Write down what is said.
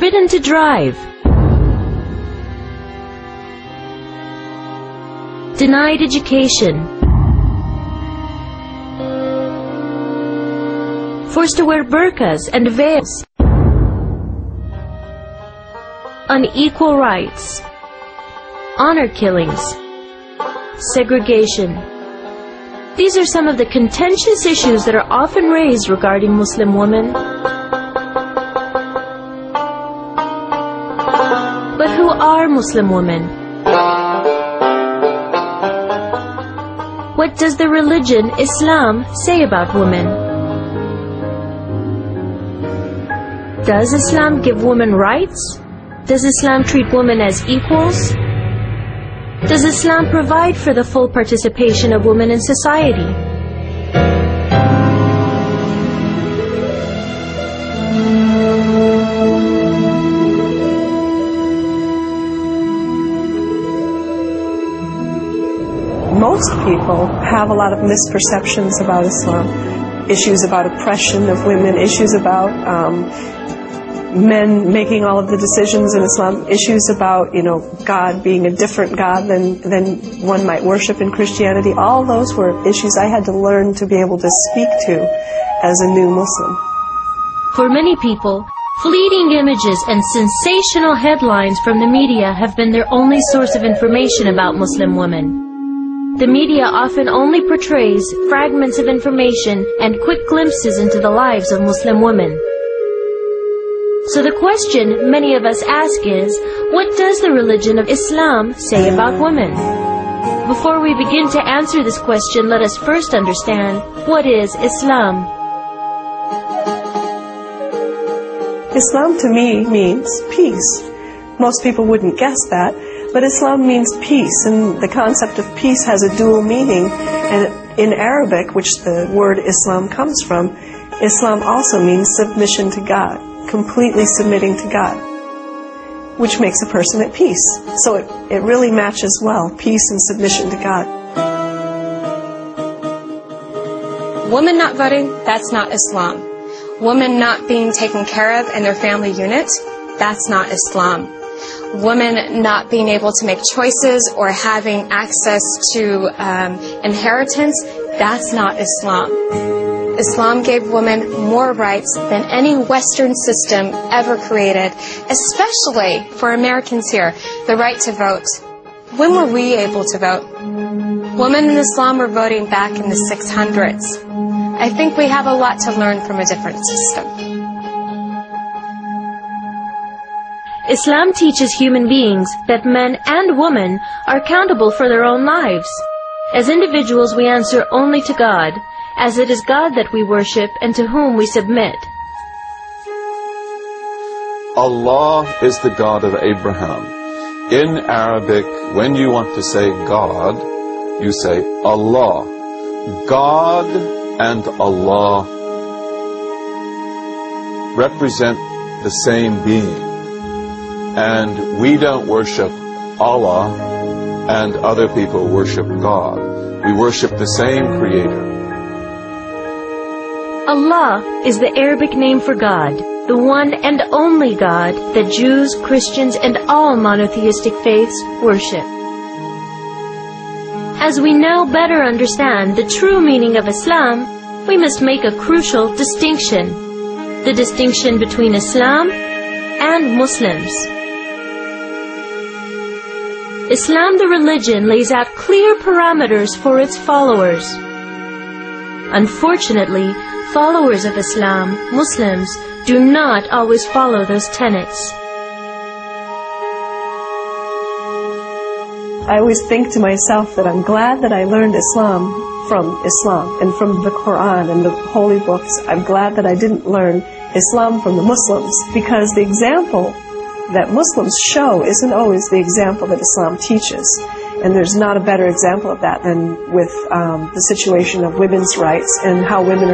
forbidden to drive, denied education, forced to wear burqas and veils, unequal rights, honor killings, segregation. These are some of the contentious issues that are often raised regarding Muslim women. But who are Muslim women? What does the religion Islam say about women? Does Islam give women rights? Does Islam treat women as equals? Does Islam provide for the full participation of women in society? Most people have a lot of misperceptions about Islam. Issues about oppression of women, issues about men making all of the decisions in Islam, issues about, God being a different God than one might worship in Christianity. All those were issues I had to learn to be able to speak to as a new Muslim. For many people, fleeting images and sensational headlines from the media have been their only source of information about Muslim women. The media often only portrays fragments of information and quick glimpses into the lives of Muslim women. So the question many of us ask is, what does the religion of Islam say about women? Before we begin to answer this question, let us first understand, what is Islam? Islam to me means peace. Most people wouldn't guess that, but Islam means peace, and the concept of peace has a dual meaning. And in Arabic, which the word Islam comes from, Islam also means submission to God. Completely submitting to God, which makes a person at peace. So it really matches well, peace and submission to God. Women not voting, that's not Islam. Women not being taken care of in their family unit, that's not Islam. Women not being able to make choices or having access to inheritance, that's not Islam. Islam gave women more rights than any Western system ever created, especially for Americans here, the right to vote. When were we able to vote? Women in Islam were voting back in the 600s. I think we have a lot to learn from a different system. Islam teaches human beings that men and women are accountable for their own lives. As individuals, we answer only to God, as it is God that we worship and to whom we submit. Allah is the God of Abraham. In Arabic, when you want to say God, you say Allah. God and Allah represent the same being. And we don't worship Allah and other people worship God. We worship the same Creator. Allah is the Arabic name for God, the one and only God that Jews, Christians, and all monotheistic faiths worship. As we now better understand the true meaning of Islam, we must make a crucial distinction: the distinction between Islam and Muslims. Islam, the religion, lays out clear parameters for its followers. Unfortunately, followers of Islam, Muslims, do not always follow those tenets. I always think to myself that I'm glad that I learned Islam and from the Quran and the holy books. I'm glad that I didn't learn Islam from the Muslims, because the example that Muslims show isn't always the example that Islam teaches. And there's not a better example of that than with the situation of women's rights and how women are